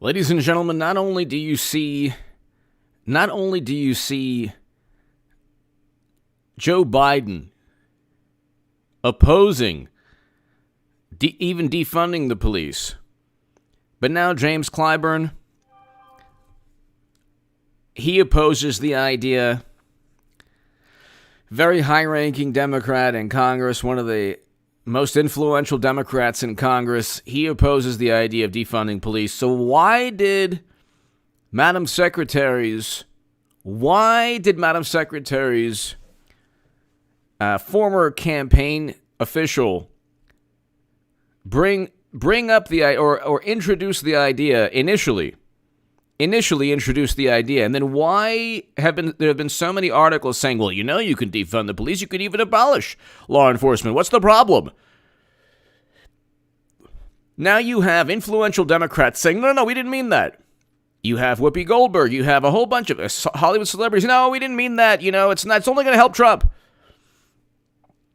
Ladies and gentlemen, not only do you see Joe Biden opposing even defunding the police, but now James Clyburn, he opposes the idea. Very high-ranking Democrat in Congress, one of the most influential Democrats in Congress, he opposes the idea of defunding police. So why did Madam Secretary's former campaign official bring up the or introduce the idea initially introduce the idea, and then why there have been so many articles saying, well, you can defund the police, you could even abolish law enforcement. What's the problem? Now you have influential Democrats saying, no, we didn't mean that. You have Whoopi Goldberg, you have a whole bunch of Hollywood celebrities. No, we didn't mean that. It's only going to help Trump.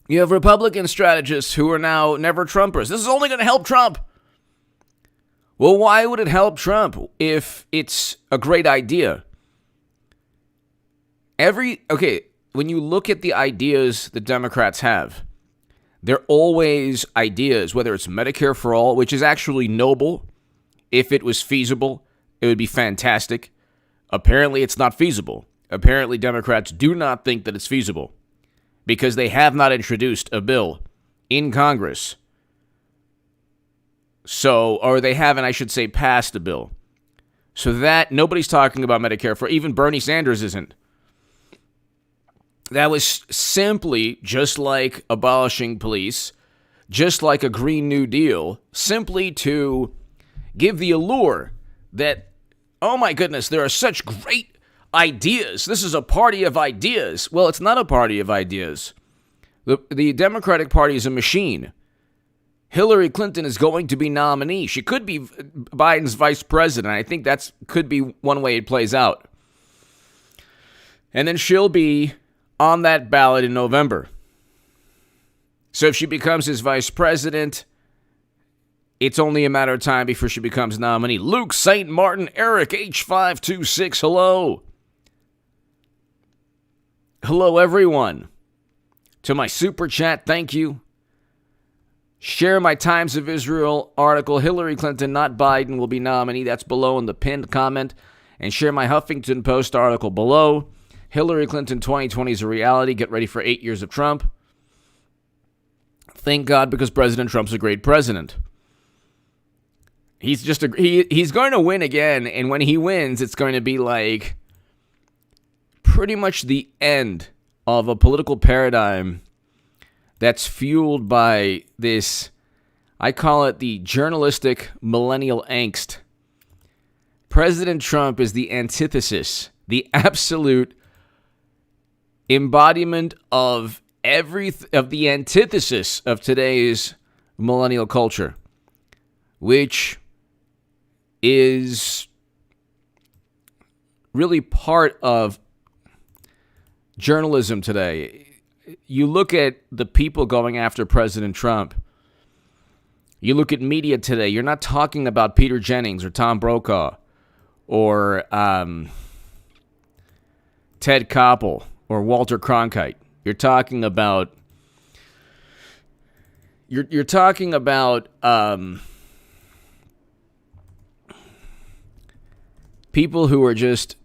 You have Republican strategists who are now never Trumpers. This is only going to help Trump. Well, why would it help Trump if it's a great idea? When you look at the ideas the Democrats have, they're always ideas, whether it's Medicare for all, which is actually noble. If it was feasible, it would be fantastic. Apparently, it's not feasible. Apparently, Democrats do not think that it's feasible because they have not introduced a bill in Congress. Or they haven't, I should say, passed a bill. So that nobody's talking about Medicare for, even Bernie Sanders isn't. That was simply just like abolishing police, just like a Green New Deal, simply to give the allure that, oh my goodness, there are such great ideas. This is a party of ideas. Well, it's not a party of ideas. The Democratic Party is a machine. Hillary Clinton is going to be nominee. She could be Biden's vice president. I think that could be one way it plays out. And then she'll be on that ballot in November. So if she becomes his vice president, it's only a matter of time before she becomes nominee. Luke St. Martin, Eric H526, hello. Hello, everyone. To my super chat, thank you. Share my Times of Israel article, Hillary Clinton, not Biden, will be nominee. That's below in the pinned comment. And share my Huffington Post article below. Hillary Clinton 2020 is a reality. Get ready for 8 years of Trump. Thank God, because President Trump's a great president. He's going to win again. And when he wins, it's going to be like pretty much the end of a political paradigm that's fueled by this, I call it the journalistic millennial angst. President Trump is the antithesis, the absolute embodiment of the antithesis of today's millennial culture, which is really part of journalism today. You look at the people going after President Trump. You look at media today. You're not talking about Peter Jennings or Tom Brokaw or Ted Koppel or Walter Cronkite. You're talking about people who are just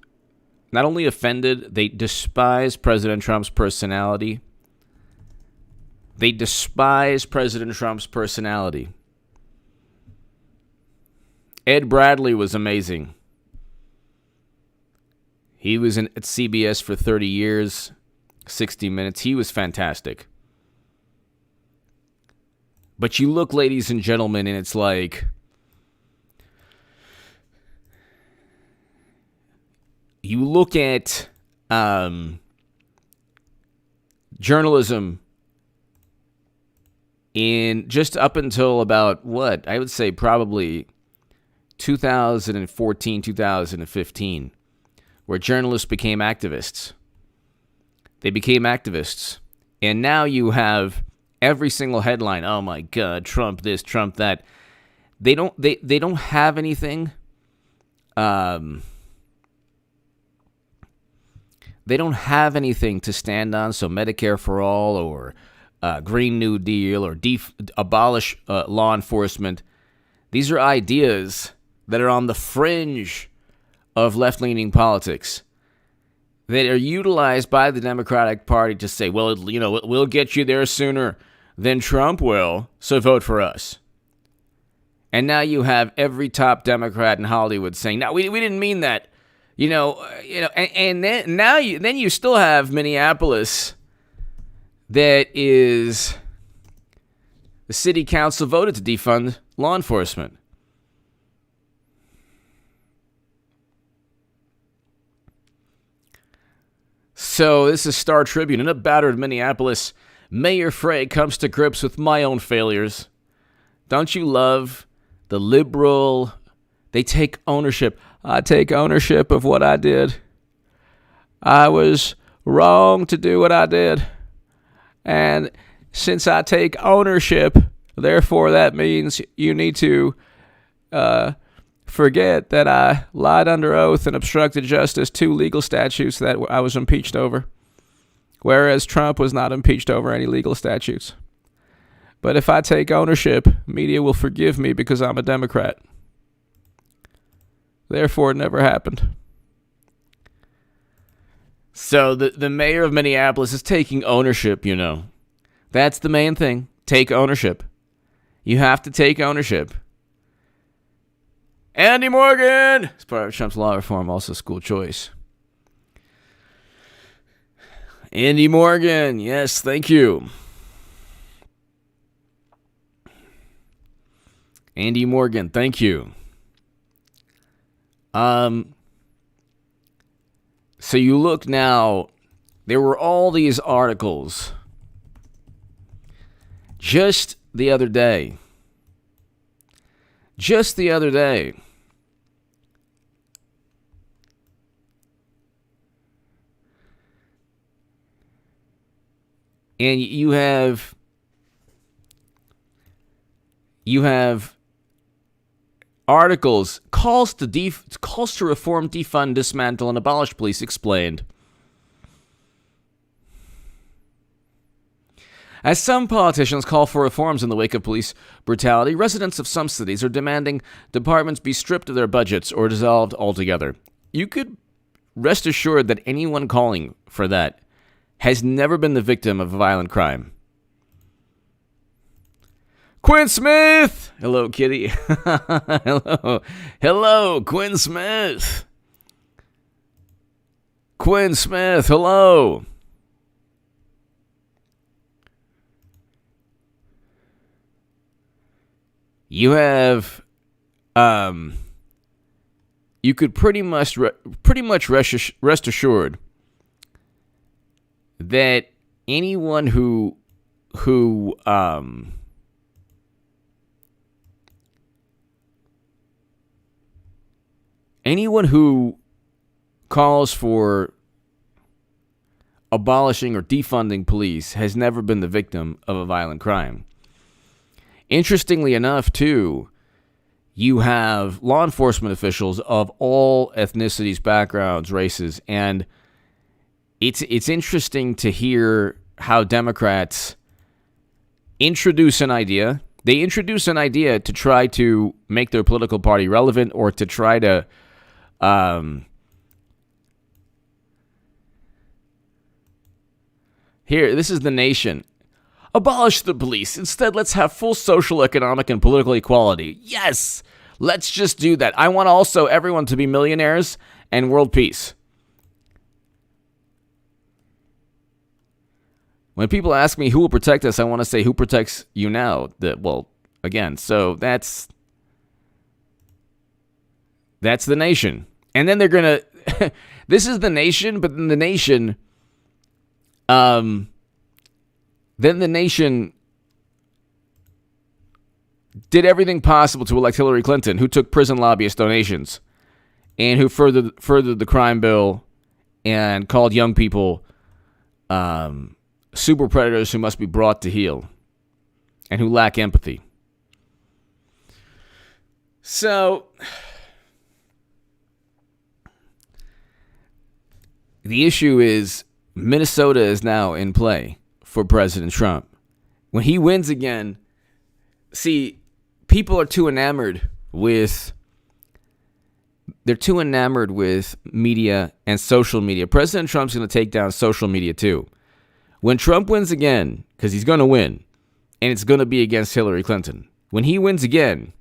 not only offended, they despise President Trump's personality. They despise President Trump's personality. Ed Bradley was amazing. He was at CBS for 30 years, 60 Minutes. He was fantastic. But you look, ladies and gentlemen, and it's like, you look at journalism in just up until about what I would say probably 2014, 2015, where journalists became activists. They became activists. And now you have every single headline, oh my God, Trump this, Trump that. They don't have anything they don't have anything to stand on. So Medicare for all, or Green New Deal, or abolish law enforcement. These are ideas that are on the fringe of left-leaning politics that are utilized by the Democratic Party to say, well, we'll get you there sooner than Trump will, so vote for us. And now you have every top Democrat in Hollywood saying, "No, we didn't mean that." And then you still have Minneapolis, that is, the city council voted to defund law enforcement. So this is Star Tribune. In a battered Minneapolis, Mayor Frey comes to grips with my own failures. Don't you love the liberal? They take ownership. I take ownership of what I did. I was wrong to do what I did. And since I take ownership, therefore that means you need to forget that I lied under oath and obstructed justice, 2 legal statutes that I was impeached over, whereas Trump was not impeached over any legal statutes. But if I take ownership, media will forgive me because I'm a Democrat. Therefore, it never happened. So the mayor of Minneapolis is taking ownership, That's the main thing. Take ownership. You have to take ownership. Andy Morgan! It's part of Trump's law reform, also school choice. Andy Morgan, yes, thank you. Andy Morgan, thank you. So you look now, there were all these articles just the other day. And you have articles, calls to reform, defund, dismantle, and abolish police explained. As some politicians call for reforms in the wake of police brutality, residents of some cities are demanding departments be stripped of their budgets or dissolved altogether. You could rest assured that anyone calling for that has never been the victim of a violent crime. Quinn Smith! Hello, kitty. Hello, Quinn Smith. Quinn Smith, hello. You have, you could pretty much rest assured that anyone who calls for abolishing or defunding police has never been the victim of a violent crime. Interestingly enough, too, you have law enforcement officials of all ethnicities, backgrounds, races, and it's interesting to hear how Democrats introduce an idea. They introduce an idea to try to make their political party relevant, or to try to here, this is The Nation. Abolish the police. Instead, let's have full social, economic, and political equality. Yes! Let's just do that. I want also everyone to be millionaires and world peace. When people ask me who will protect us, I want to say, who protects you now? So that's The Nation. And then they're going to... This is The Nation, but then The Nation... Then The Nation did everything possible to elect Hillary Clinton, who took prison lobbyist donations, and who furthered the crime bill and called young people super predators who must be brought to heel and who lack empathy. So, The issue is Minnesota is now in play for President Trump. When he wins again, see, people are too enamored with media and social media. President Trump's going to take down social media too. When Trump wins again, because he's going to win, and it's going to be against Hillary Clinton. When he wins again,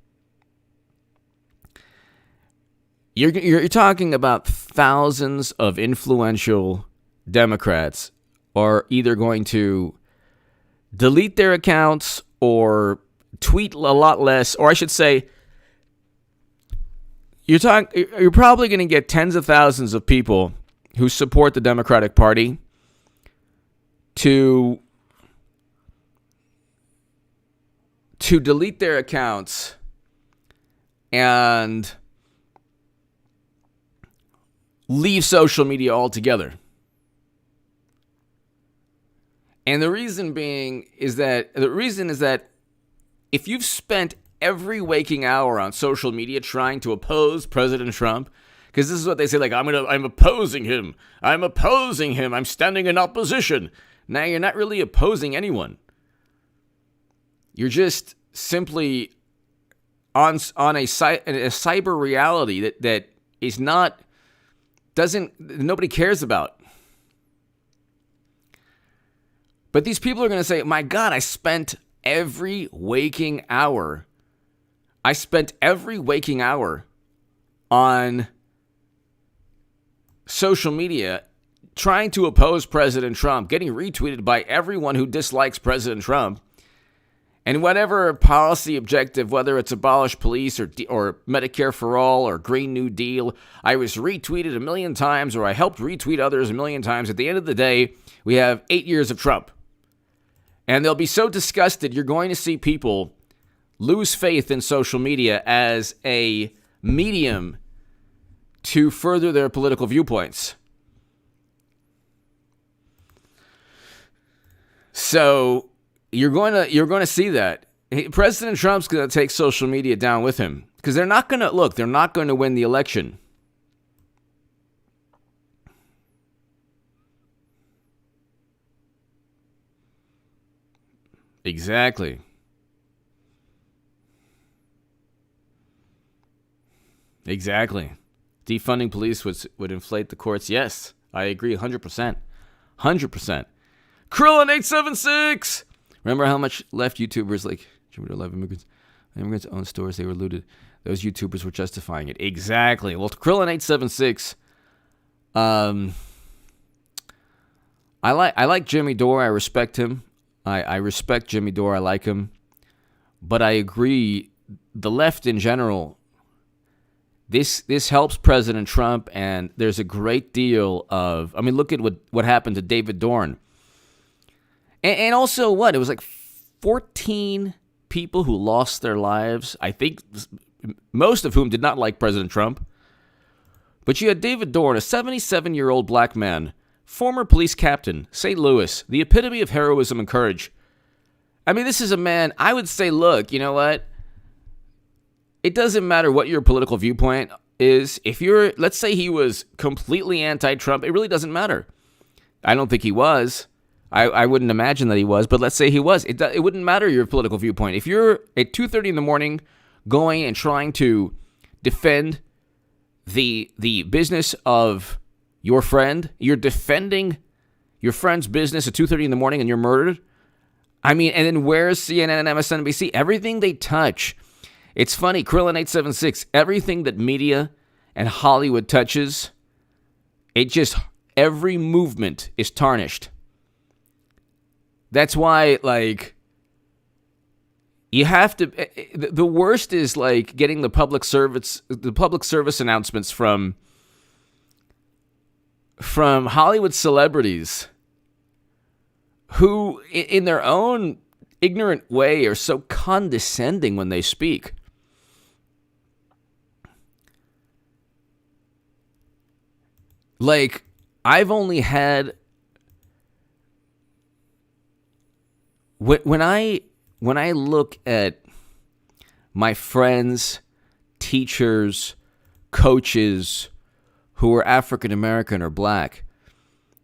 you're talking about thousands of influential Democrats are either going to delete their accounts or tweet a lot less, or I should say, you're probably going to get tens of thousands of people who support the Democratic Party to delete their accounts and leave social media altogether. And the reason is that if you've spent every waking hour on social media trying to oppose President Trump, because this is what they say, like, I'm opposing him. I'm standing in opposition. Now, you're not really opposing anyone. You're just simply on a cyber reality that is not, nobody cares about. But these people are going to say, my God, I spent every waking hour on social media trying to oppose President Trump, getting retweeted by everyone who dislikes President Trump. And whatever policy objective, whether it's abolish police or Medicare for all or Green New Deal, I was retweeted a million times or I helped retweet others a million times. At the end of the day, we have 8 years of Trump. And they'll be so disgusted, you're going to see people lose faith in social media as a medium to further their political viewpoints. So you're going to see that. President Trump's going to take social media down with him because they're not going to win the election. Exactly. Defunding police would inflate the courts. Yes, I agree 100%. 100%. Krillin876! Remember how much left YouTubers like immigrants own stores, they were looted. Those YouTubers were justifying it. Exactly. Well, Krillin876, I like Jimmy Dore. I respect him. I respect Jimmy Dore. I like him. But I agree, the left in general, this helps President Trump, and there's a great deal of, look at what happened to David Dorn. And also it was like 14 people who lost their lives, I think most of whom did not like President Trump. But you had David Dorn, a 77-year-old black man, former police captain, St. Louis, the epitome of heroism and courage. This is a man, I would say, look, you know what? It doesn't matter what your political viewpoint is. Let's say he was completely anti-Trump, it really doesn't matter. I don't think he was. I wouldn't imagine that he was, but let's say he was. It wouldn't matter your political viewpoint. If you're at 2:30 in the morning going and trying to defend the business of your friend, you're defending your friend's business at 2:30 in the morning and you're murdered. And then where's CNN and MSNBC? Everything they touch. It's funny, Krillin876, everything that media and Hollywood touches, every movement is tarnished. That's why, you have to. The worst is getting the public service announcements from Hollywood celebrities who, in their own ignorant way, are so condescending when they speak. I've only had. When I look at my friends, teachers, coaches who are African American or black,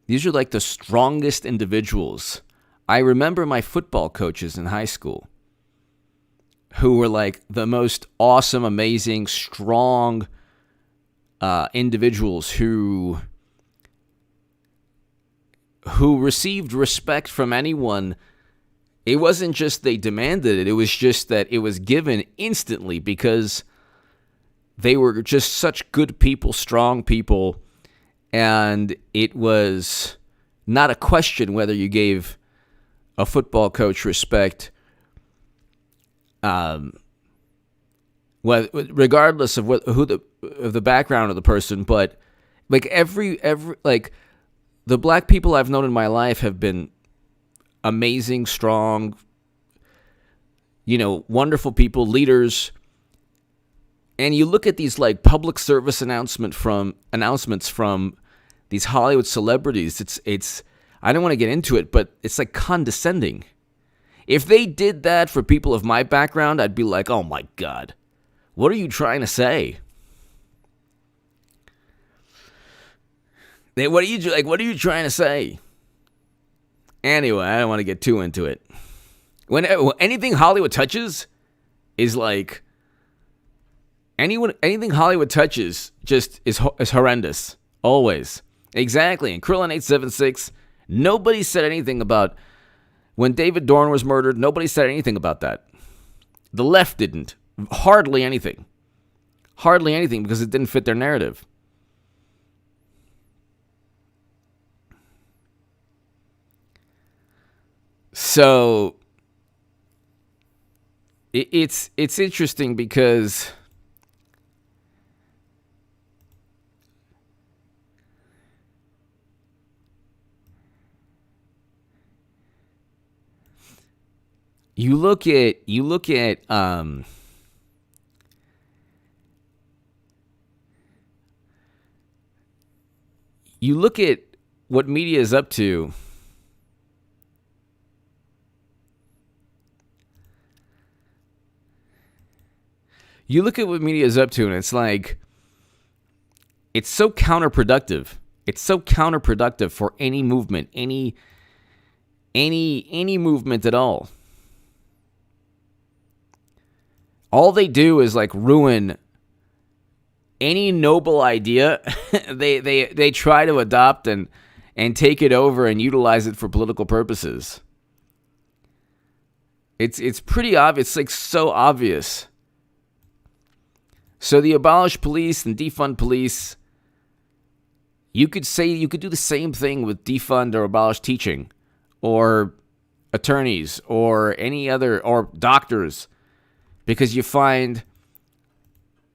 These are like the strongest individuals. I remember my football coaches in high school who were like the most awesome, amazing, strong individuals who received respect from anyone. It wasn't just they demanded it. It was just that it was given instantly because they were just such good people, strong people, and it was not a question whether you gave a football coach respect, regardless of of the background of the person. But like every like the black people I've known in my life have been amazing, strong, wonderful people, leaders. And you look at these like public service announcements from these Hollywood celebrities. It's I don't want to get into it, but it's like condescending. If they did that for people of my background, I'd be like, "Oh my God, what are you trying to say?" What are you trying to say? Anyway, I don't want to get too into it. When anything Hollywood touches is like anything Hollywood touches just is horrendous. Always. Exactly. And Krillin 876, nobody said anything about when David Dorn was murdered. Nobody said anything about that. The left didn't. Hardly anything. Hardly anything because it didn't fit their narrative. So it's interesting because you look at what media is up to. You look at what media is up to, and it's like, it's so counterproductive. It's so counterproductive for any movement, any movement at all. All they do is like ruin any noble idea. they try to adopt and take it over and utilize it for political purposes. It's pretty obvious. It's like so obvious. So the abolish police and defund police, you could do the same thing with defund or abolish teaching or attorneys or any other, or doctors, because you find,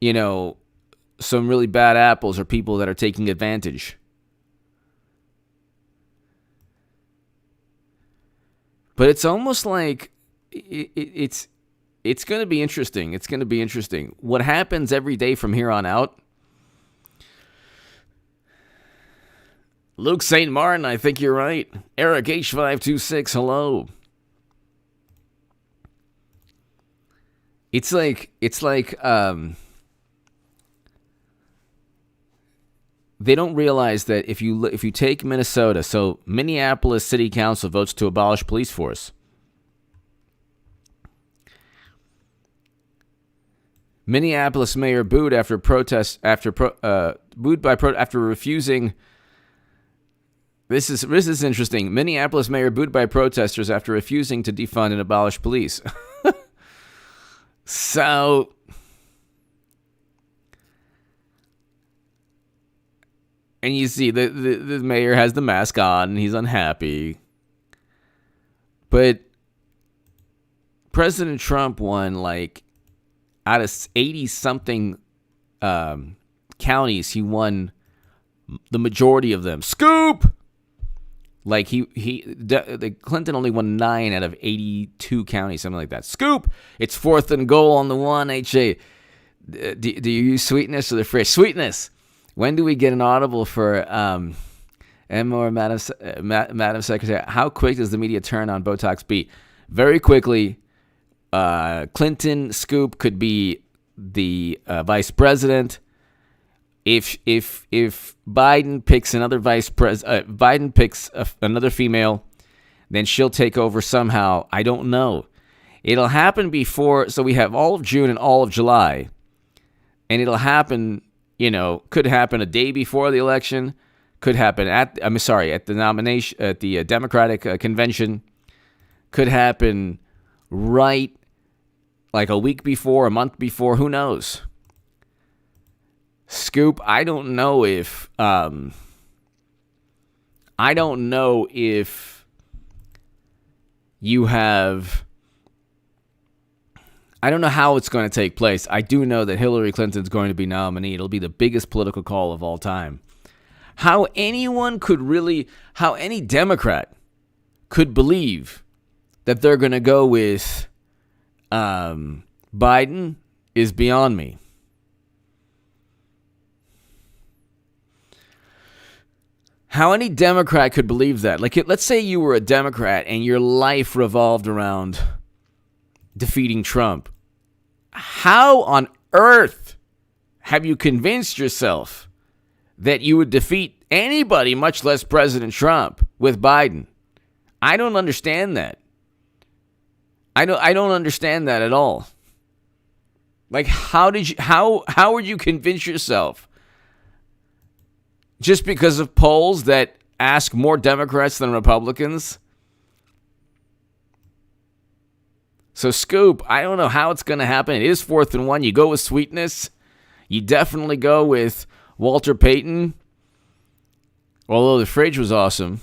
some really bad apples or people that are taking advantage. But it's almost like it's going to be interesting. It's going to be interesting. What happens every day from here on out? Luke St. Martin, I think you're right. Eric H526, hello. It's like they don't realize that if you take Minnesota, so Minneapolis City Council votes to abolish police force. Minneapolis mayor booed after refusing. This is interesting. Minneapolis mayor booed by protesters after refusing to defund and abolish police. So and you see the mayor has the mask on and he's unhappy. But President Trump won like out of 80-something counties, he won the majority of them. Scoop! Like the Clinton only won 9 out of 82 counties, something like that. Scoop! It's 4th and goal on the 1, HA. Do you use sweetness or the fresh? Sweetness! When do we get an audible for Emma or Madam Secretary? How quick does the media turn on Botox be? Very quickly. Clinton Scoop could be the vice president. If Biden picks another Biden picks another female, then she'll take over somehow. I don't know. It'll happen before, so we have all of June and all of July, and it'll happen. Could happen a day before the election, could happen at the nomination at the Democratic convention, could happen right like a week before, a month before. Who knows? Scoop, I don't know if you have. I don't know how it's going to take place. I do know that Hillary Clinton's going to be nominee. It'll be the biggest political call of all time. How any Democrat could believe that they're going to go with Biden is beyond me. How any Democrat could believe that? Like, let's say you were a Democrat and your life revolved around defeating Trump. How on earth have you convinced yourself that you would defeat anybody, much less President Trump, with Biden? I don't understand that. I don't understand that at all. Like, how would you convince yourself? Just because of polls that ask more Democrats than Republicans? So, Scoop, I don't know how it's going to happen. It is 4th and 1. You go with sweetness. You definitely go with Walter Payton. Although the fridge was awesome.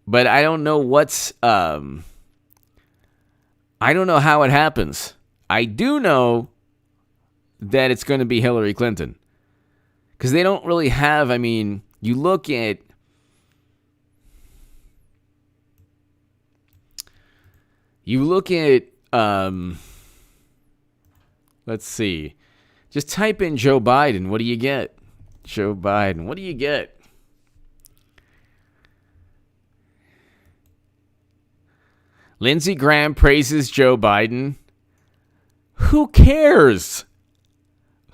But I don't know I don't know how it happens. I do know that it's going to be Hillary Clinton. Because they don't really have, you look at let's see. Just type in Joe Biden. What do you get? Joe Biden. What do you get? Lindsey Graham praises Joe Biden. Who cares?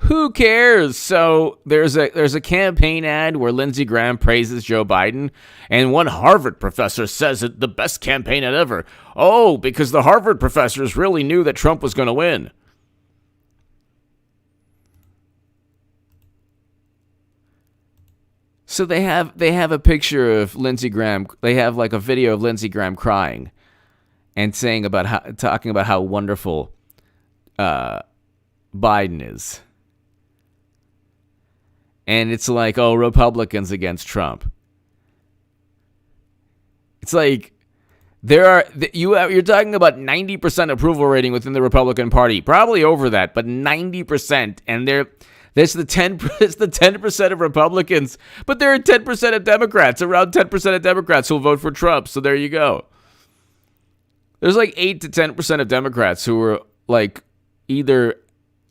Who cares? So there's a campaign ad where Lindsey Graham praises Joe Biden, and one Harvard professor says it the best campaign ad ever. Oh, because the Harvard professors really knew that Trump was going to win. So they have a picture of Lindsey Graham. They have like a video of Lindsey Graham crying and talking about how wonderful Biden is. And it's like, oh, Republicans against Trump. It's like you're talking about 90% approval rating within the Republican Party, probably over that, but 90%, and there's the 10% of Republicans, but there are 10% of Democrats, around 10% of Democrats who'll vote for Trump. So there you go. There's like 8 to 10% of Democrats who are like either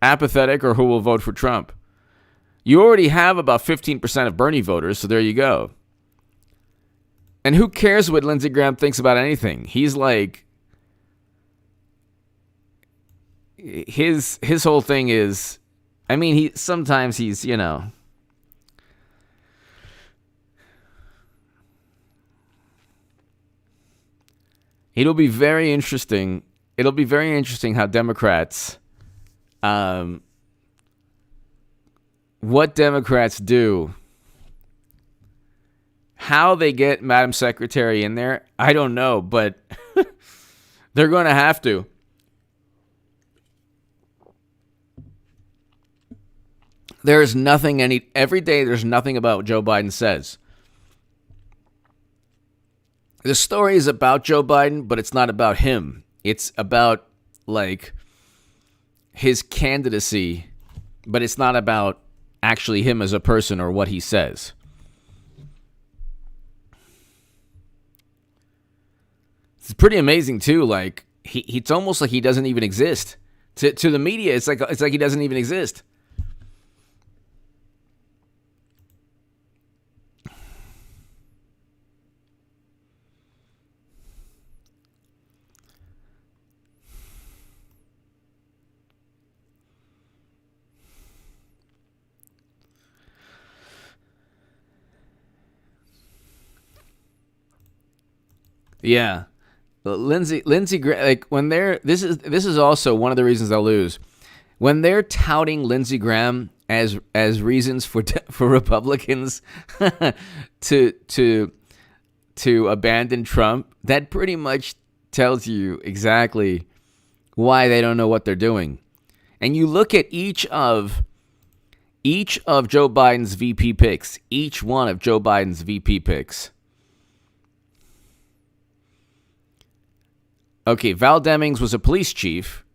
apathetic or who will vote for Trump. You already have about 15% of Bernie voters, so there you go. And who cares what Lindsey Graham thinks about anything? He's like, his whole thing is, sometimes he's, It'll be very interesting. It'll be very interesting how Democrats, what Democrats do, how they get Madam Secretary in there, I don't know, but they're going to have to. There's nothing every day there's nothing about what Joe Biden says. The story is about Joe Biden, but it's not about him. It's about like his candidacy, but it's not about actually him as a person or what he says. It's pretty amazing too. Like it's almost like he doesn't even exist. To the media, it's like he doesn't even exist. Yeah. Lindsey, like when they're this is also one of the reasons they'll lose when they're touting Lindsey Graham as reasons for Republicans to abandon Trump. That pretty much tells you exactly why they don't know what they're doing. And you look at each of Joe Biden's VP picks, each one of Joe Biden's VP picks. Okay, Val Demings was a police chief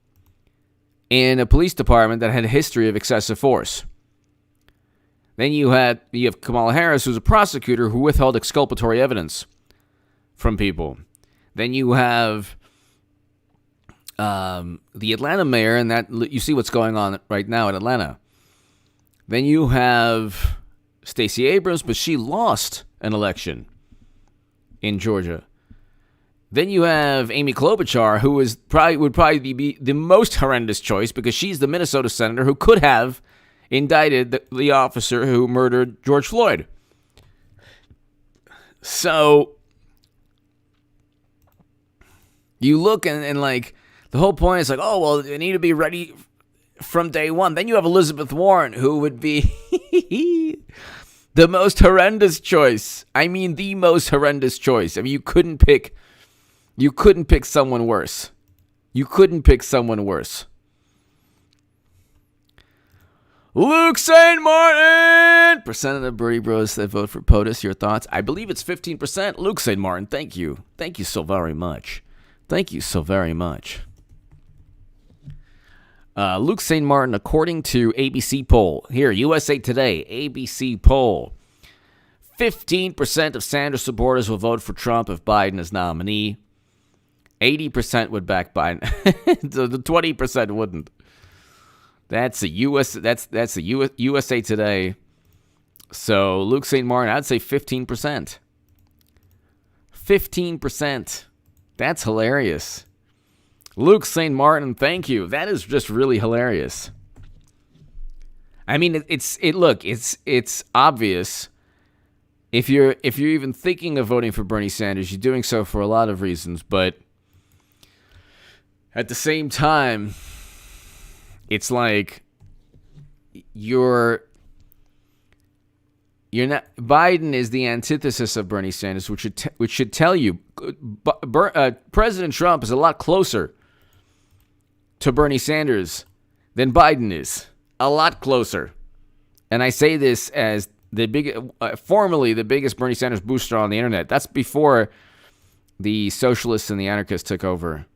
in a police department that had a history of excessive force. Then you have Kamala Harris, who's a prosecutor who withheld exculpatory evidence from people. Then you have the Atlanta mayor, and that you see what's going on right now in Atlanta. Then you have Stacey Abrams, but she lost an election in Georgia. Then you have Amy Klobuchar, who would probably be the most horrendous choice because she's the Minnesota senator who could have indicted the officer who murdered George Floyd. So you look and like the whole point is like, oh, well, they need to be ready from day one. Then you have Elizabeth Warren, who would be the most horrendous choice. I mean, the most horrendous choice. I mean, you couldn't pick someone worse. You couldn't pick someone worse. Luke St. Martin! Percent of Birdie Bros that vote for POTUS. Your thoughts? I believe it's 15%. Luke St. Martin, thank you. Thank you so very much. Thank you so very much. Luke St. Martin, according to ABC poll. Here, USA Today, ABC poll. 15% of Sanders supporters will vote for Trump if Biden is nominee. 80% would back Biden. So the 20% wouldn't. That's a USA Today. So Luke St. Martin, I'd say 15%. 15%. That's hilarious. Luke St. Martin, thank you. That is just really hilarious. I mean, it's obvious. If you're even thinking of voting for Bernie Sanders, you're doing so for a lot of reasons, but at the same time, it's like you're not. Biden is the antithesis of Bernie Sanders, which should tell you President Trump is a lot closer to Bernie Sanders than Biden is. A lot closer. And I say this as formerly the biggest Bernie Sanders booster on the internet. That's before the socialists and the anarchists took over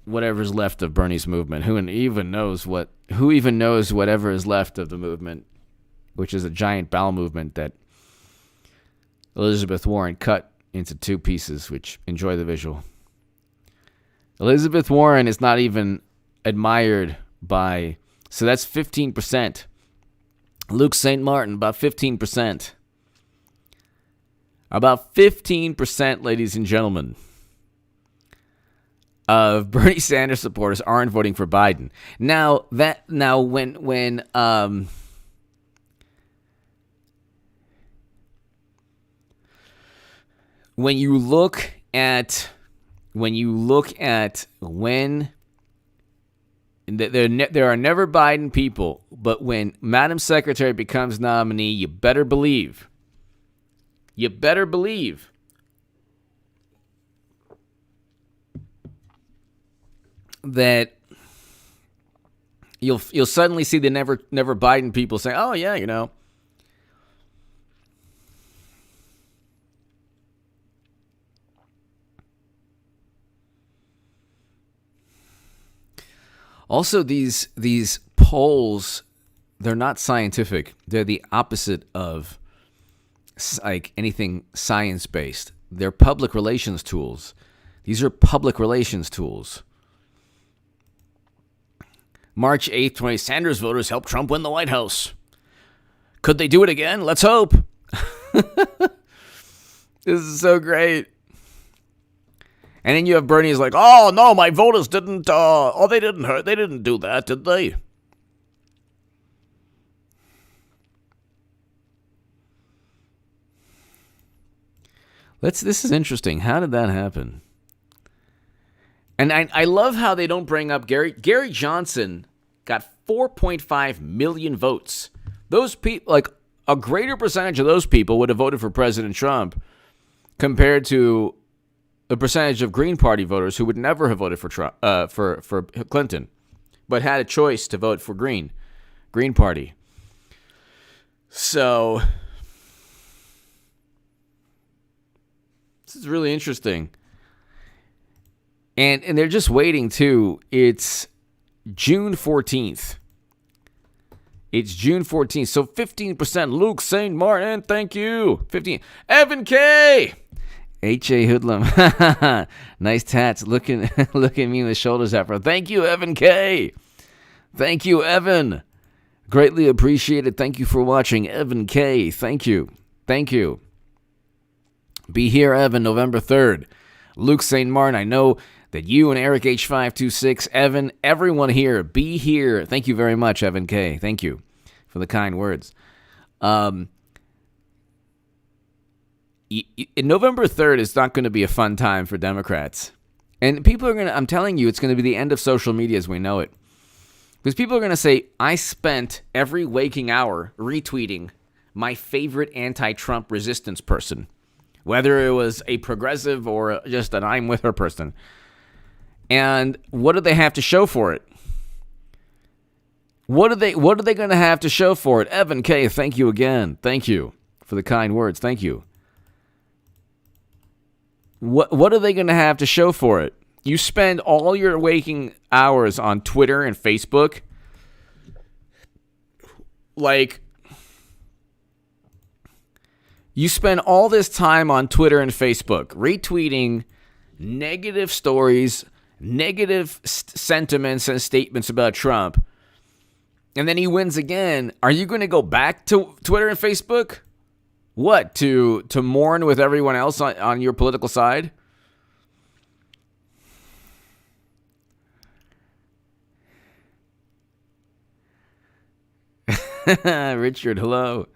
whatever's left of Bernie's movement. Who even knows whatever is left of the movement, which is a giant bowel movement that Elizabeth Warren cut into two pieces, which enjoy the visual. Elizabeth Warren is not even admired by, so that's 15%. Luke St. Martin, about 15%. About 15%, ladies and gentlemen, of Bernie Sanders supporters aren't voting for Biden. Now when you look at when there are never Biden people, but when Madam Secretary becomes nominee, you better believe that you'll suddenly see the never Biden people saying, "Oh yeah, you know." Also, these polls, they're not scientific. They're the opposite of like anything science-based. They're public relations tools. These are public relations tools. March 8th, 20, Sanders voters helped Trump win the White House. Could they do it again? Let's hope. This is so great. And then you have Bernie's like, oh, no, my voters didn't, they didn't hurt. They didn't do that, did they? This is interesting. How did that happen? And I love how they don't bring up Gary Johnson got 4.5 million votes. Those people, like a greater percentage of those people would have voted for President Trump compared to the percentage of Green Party voters who would never have voted for Trump, for Clinton, but had a choice to vote for Green Party. So this is really interesting. And they're just waiting too. It's June 14th. It's June 14th. So 15%. Luke St. Martin, thank you. 15. Evan K. H.A. Hoodlum. Nice tats. Look at me with shoulders afro. Thank you, Evan K. Thank you, Evan. Greatly appreciated. Thank you for watching, Evan K. Thank you. Thank you. Be here, Evan, November 3rd. Luke St. Martin, I know that you and Eric H526, Evan, everyone here, be here. Thank you very much, Evan K. Thank you for the kind words. November 3rd is not going to be a fun time for Democrats. And people are going to, I'm telling you, it's going to be the end of social media as we know it. Because people are going to say, I spent every waking hour retweeting my favorite anti-Trump resistance person. Whether it was a progressive or just an I'm with her person. And what do they have to show for it? What are they going to have to show for it? Evan K., thank you again. Thank you for the kind words. Thank you. What are they going to have to show for it? You spend all your waking hours on Twitter and Facebook. Like, you spend all this time on Twitter and Facebook retweeting negative stories, negative sentiments and statements about Trump, and then he wins again. Are you going to go back to Twitter and Facebook? What, to mourn with everyone else on your political side? Richard, hello.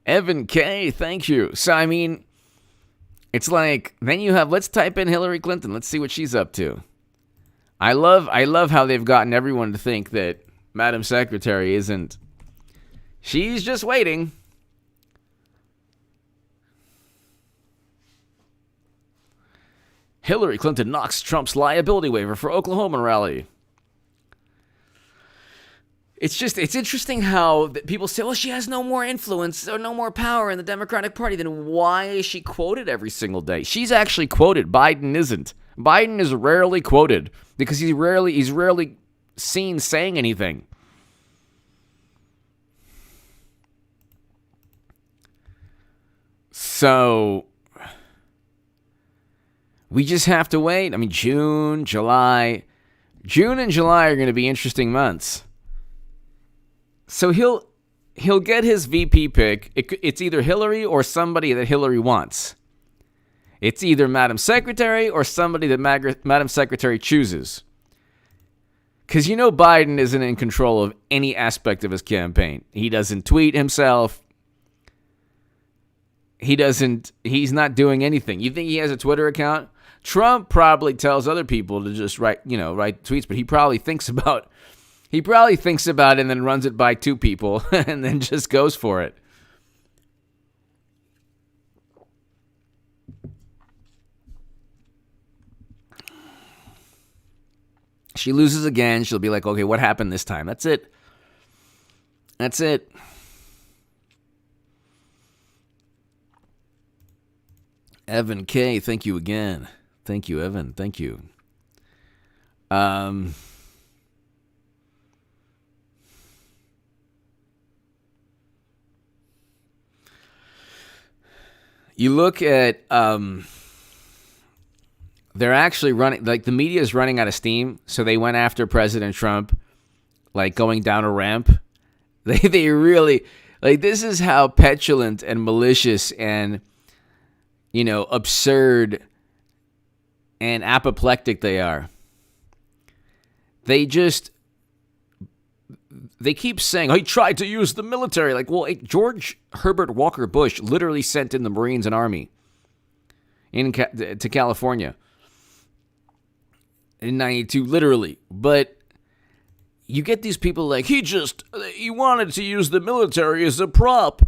Evan K., thank you. So, I mean, it's like, then you have, let's type in Hillary Clinton. Let's see what she's up to. I love how they've gotten everyone to think that Madam Secretary isn't. She's just waiting. Hillary Clinton knocks Trump's liability waiver for Oklahoma rally. It's interesting how people say, well, she has no more influence or no more power in the Democratic Party. Then why is she quoted every single day? She's actually quoted. Biden isn't. Biden is rarely quoted because he's rarely seen saying anything. So we just have to wait. I mean, June and July are going to be interesting months. So he'll get his VP pick. It's either Hillary or somebody that Hillary wants. It's either Madam Secretary or somebody that Madam Secretary chooses. Because you know Biden isn't in control of any aspect of his campaign. He doesn't tweet himself. He's not doing anything. You think he has a Twitter account? Trump probably tells other people to just write tweets, but he probably thinks about it and then runs it by two people and then just goes for it. She loses again. She'll be like, okay, what happened this time? That's it. Evan K., thank you again. Thank you, Evan. Thank you. You look at, they're actually running, like the media is running out of steam, so they went after President Trump, like going down a ramp. They really, like, this is how petulant and malicious and, absurd and apoplectic they are. They keep saying, he tried to use the military. Like, well, George Herbert Walker Bush literally sent in the Marines and Army. to California in 92, literally. But you get these people like, he wanted to use the military as a prop,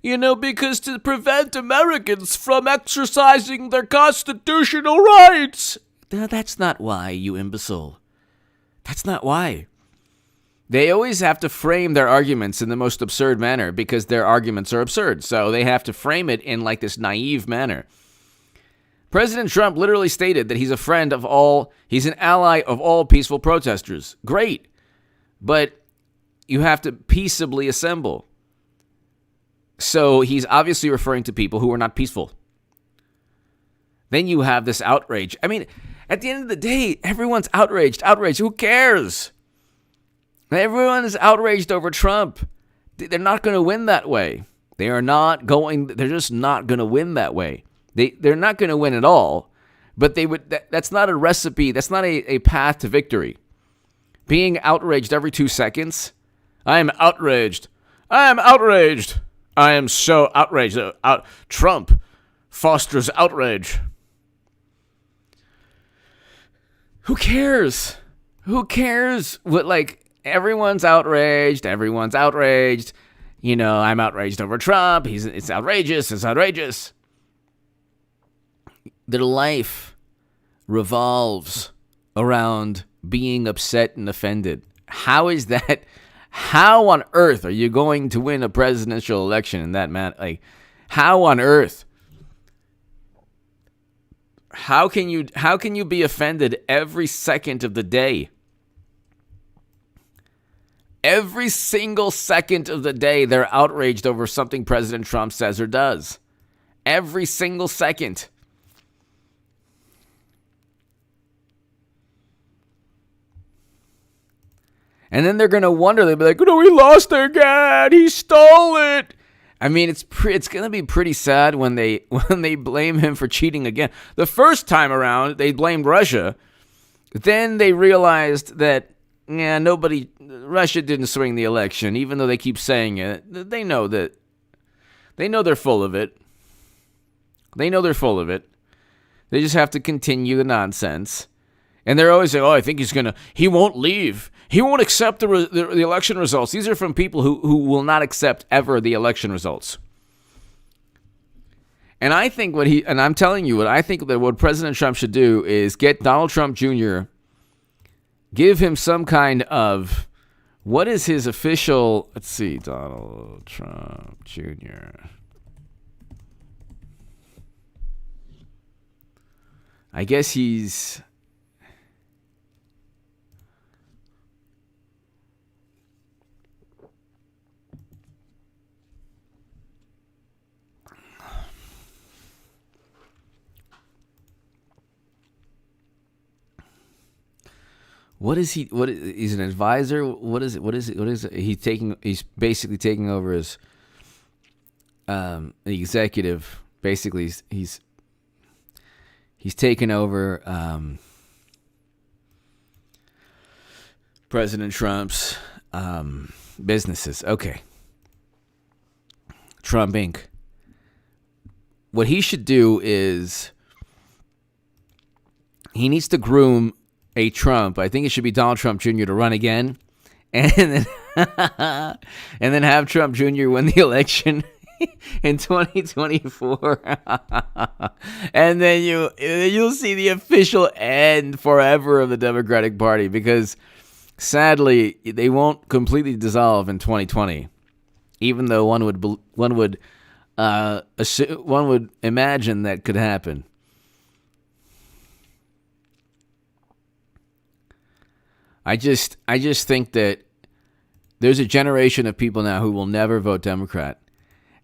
because to prevent Americans from exercising their constitutional rights. That's not why, you imbecile. That's not why. They always have to frame their arguments in the most absurd manner because their arguments are absurd. So they have to frame it in like this naive manner. President Trump literally stated that he's a friend of all, he's an ally of all peaceful protesters. Great. But you have to peaceably assemble. So he's obviously referring to people who are not peaceful. Then you have this outrage. I mean, at the end of the day, everyone's outraged. Who cares? Everyone is outraged over Trump. They're not going to win that way. They're just not going to win that way. They're not going to win at all. But that's not a recipe. That's not a path to victory. Being outraged every 2 seconds. I am outraged. I am so outraged. Trump fosters outrage. Who cares? Everyone's outraged. I'm outraged over Trump. It's outrageous. Their life revolves around being upset and offended. How is that? How on earth are you going to win a presidential election in that manner? Like, how on earth? How can you be offended every second of the day? Every single second of the day, they're outraged over something President Trump says or does. Every single second. And then they're going to wonder, they'll be like, no, we lost again. He stole it. I mean, it's going to be pretty sad when they blame him for cheating again. The first time around, they blamed Russia. Then they realized that, Russia didn't swing the election, even though they keep saying it. They know they're full of it. They just have to continue the nonsense. And they're always saying, I think he won't leave. He won't accept the election results. These are from people who will not accept ever the election results. And I think I'm telling you what I think that what President Trump should do is get Donald Trump Jr., give him some kind of, what is his official, let's see, Donald Trump Jr. I guess he's... he's an advisor. What is it? He's basically taking over as the executive. Basically, he's taken over President Trump's businesses. Okay. Trump Inc. What he should do is he needs to groom a Trump. I think it should be Donald Trump Jr. to run again, and then have Trump Jr. win the election in 2024, and then you'll see the official end forever of the Democratic Party, because sadly they won't completely dissolve in 2020, even though one would imagine that could happen. I just think that there's a generation of people now who will never vote Democrat.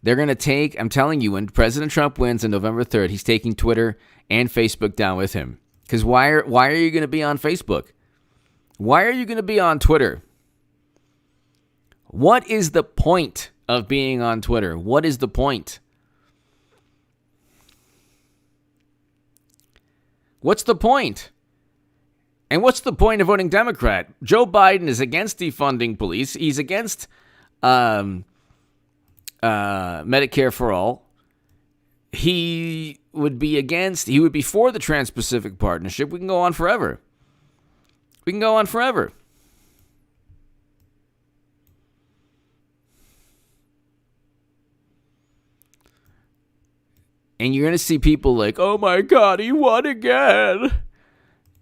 They're going to take, I'm telling you, when President Trump wins on November 3rd, he's taking Twitter and Facebook down with him. Because why are you going to be on Facebook? Why are you going to be on Twitter? What is the point of being on Twitter? What is the point? What's the point? And what's the point of voting Democrat? Joe Biden is against defunding police. He's against Medicare for all. He would be against, he would be for the Trans-Pacific Partnership. We can go on forever. And you're going to see people like, oh my God, he won again.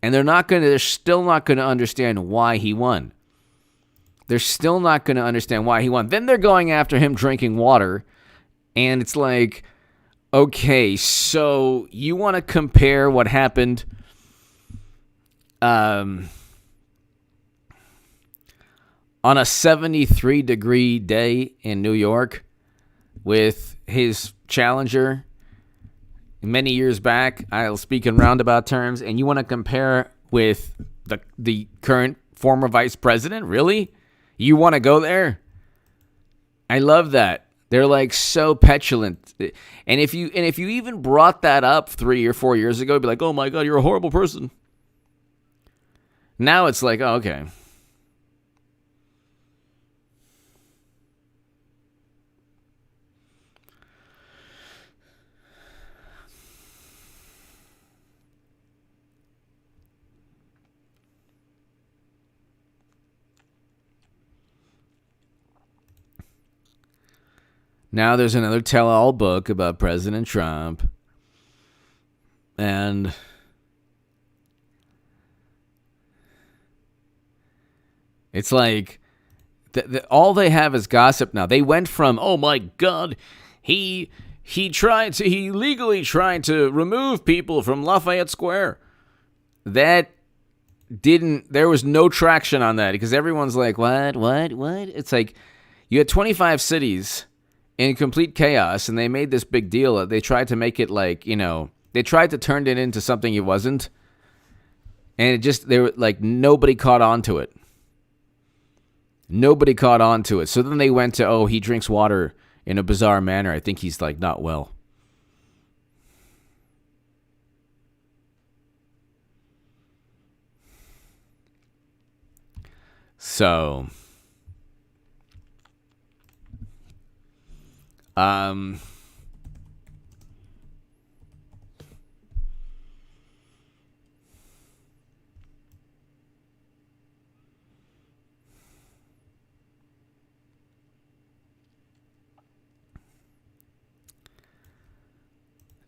And they're still not going to understand why he won. They're still not going to understand why he won. Then they're going after him drinking water. And it's like, okay, so you want to compare what happened on a 73-degree day in New York with his challenger many years back? I'll speak in roundabout terms. And you want to compare with the current former vice president? Really? You want to go there? I love that. They're like so petulant. And if you even brought that up 3 or 4 years ago, it'd be like, oh my God, you're a horrible person. Now it's like, oh, okay. Now there's another tell-all book about President Trump. And it's like all they have is gossip now. They went from, oh my God, he legally tried to remove people from Lafayette Square. There was no traction on that because everyone's like, what? It's like you had 25 cities in complete chaos, and they made this big deal. They tried to make it like, they tried to turn it into something it wasn't. And they were like, nobody caught on to it. So then they went to, oh, he drinks water in a bizarre manner. I think he's like not well. So,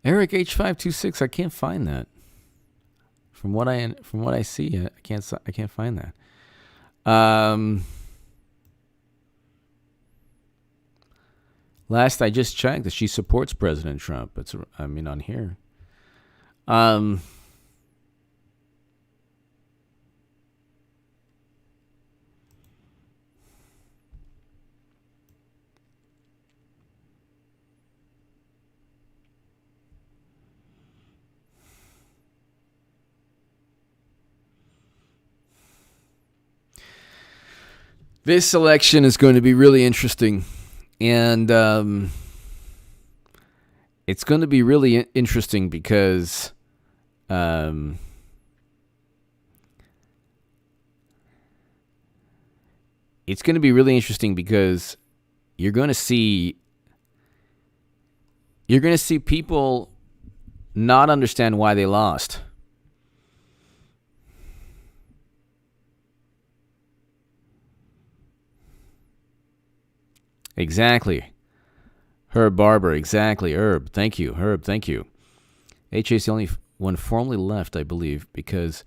Eric H526, I can't find that. From what I see, I can't find that. Last I just checked, that she supports President Trump. On here. This election is going to be really interesting. And it's going to be really interesting because you're going to see people not understand why they lost. Exactly. Herb Barber. Exactly. Herb. Thank you. HA's the only one formally left, I believe, because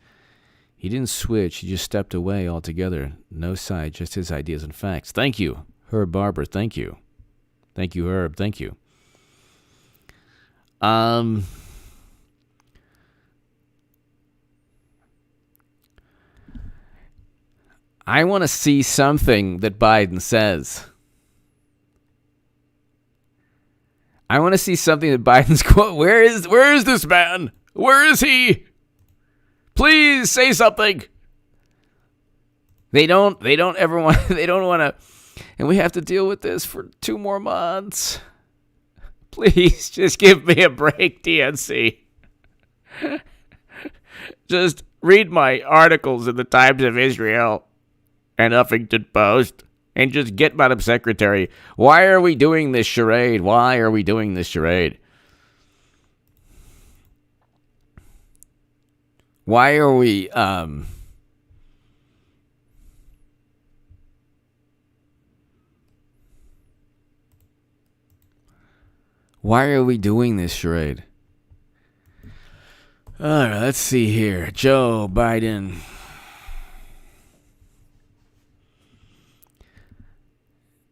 he didn't switch. He just stepped away altogether. No side, just his ideas and facts. Thank you, Herb Barber. Thank you. Thank you, Herb. Thank you. I want to see something that Biden says. I want to see something that Biden's quote. Where is this man? Where is he? Please say something. They don't ever want to, and we have to deal with this for 2 more months. Please just give me a break, DNC. Just read my articles in the Times of Israel and Huffington Post. And just get Madam Secretary. Why are we doing this charade? Why are we doing this charade? All right, let's see here. Joe Biden.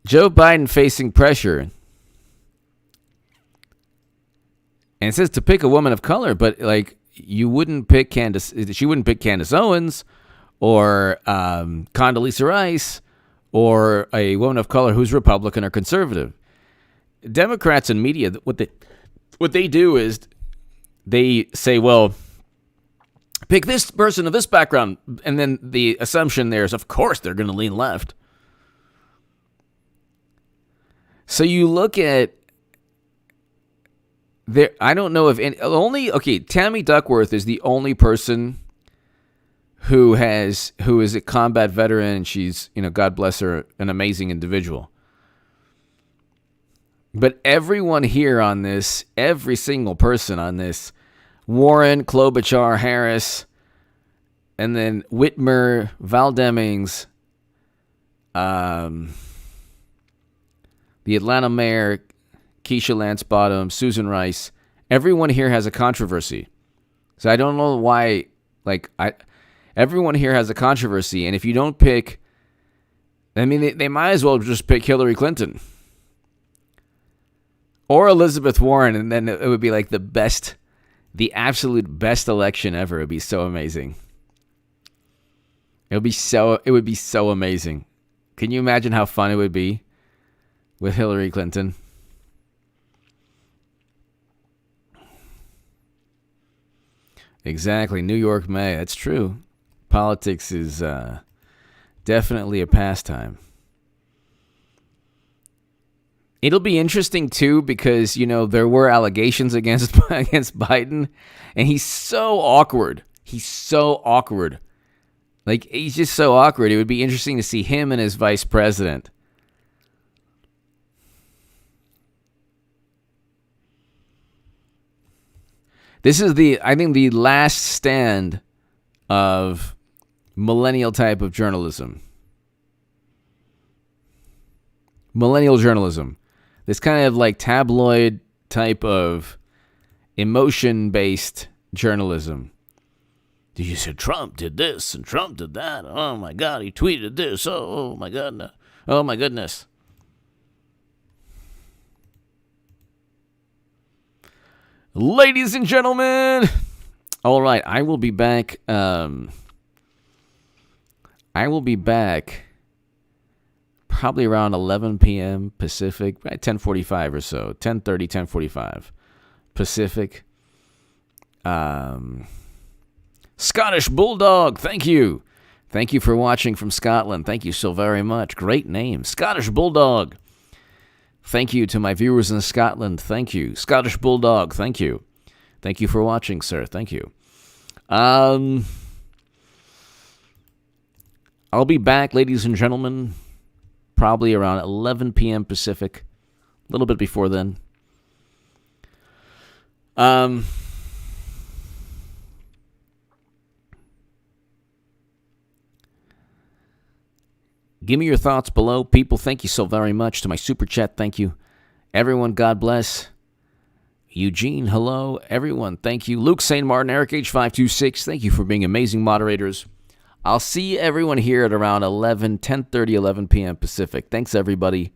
Joe Biden facing pressure. And it says to pick a woman of color, but like you wouldn't pick she wouldn't pick Candace Owens or Condoleezza Rice or a woman of color who's Republican or conservative. Democrats and media, what they do is they say, well, pick this person of this background. And then the assumption there is, of course, they're going to lean left. So you look at there. I don't know if Tammy Duckworth is the only person who is a combat veteran. And she's, God bless her, an amazing individual. But everyone here on this, every single person on this, Warren, Klobuchar, Harris, and then Whitmer, Val Demings, the Atlanta mayor, Keisha Lance Bottoms, Susan Rice, everyone here has a controversy. So I don't know why, everyone here has a controversy. And if you don't pick, they might as well just pick Hillary Clinton. Or Elizabeth Warren, and then it would be like the absolute best election ever. It would be so amazing. It would be so amazing. Can you imagine how fun it would be with Hillary Clinton? Exactly. New York May. That's true. Politics is definitely a pastime. It'll be interesting, too, because, there were allegations against Biden, and he's so awkward. He's so awkward. He's just so awkward. It would be interesting to see him and his vice president. This is I think the last stand of millennial type of journalism. Millennial journalism. This kind of tabloid type of emotion-based journalism. You said Trump did this and Trump did that. Oh my God, he tweeted this. Oh my God. Oh my goodness. Ladies and gentlemen. All right, I will be back. Probably around 11 p.m. Pacific, right? 10:45 or so, 10:30, 10:45 Pacific. Scottish Bulldog, thank you. Thank you for watching from Scotland. Thank you so very much. Great name, Scottish Bulldog. Thank you to my viewers in Scotland. Thank you. Scottish Bulldog, thank you. Thank you for watching, sir. Thank you. I'll be back, ladies and gentlemen, probably around 11 p.m. Pacific, a little bit before then. Give me your thoughts below. People, thank you so very much. To my super chat, thank you. Everyone, God bless. Eugene, hello. Everyone, thank you. Luke St. Martin, Eric H526, thank you for being amazing moderators. I'll see everyone here at around 11 p.m. Pacific. Thanks, everybody.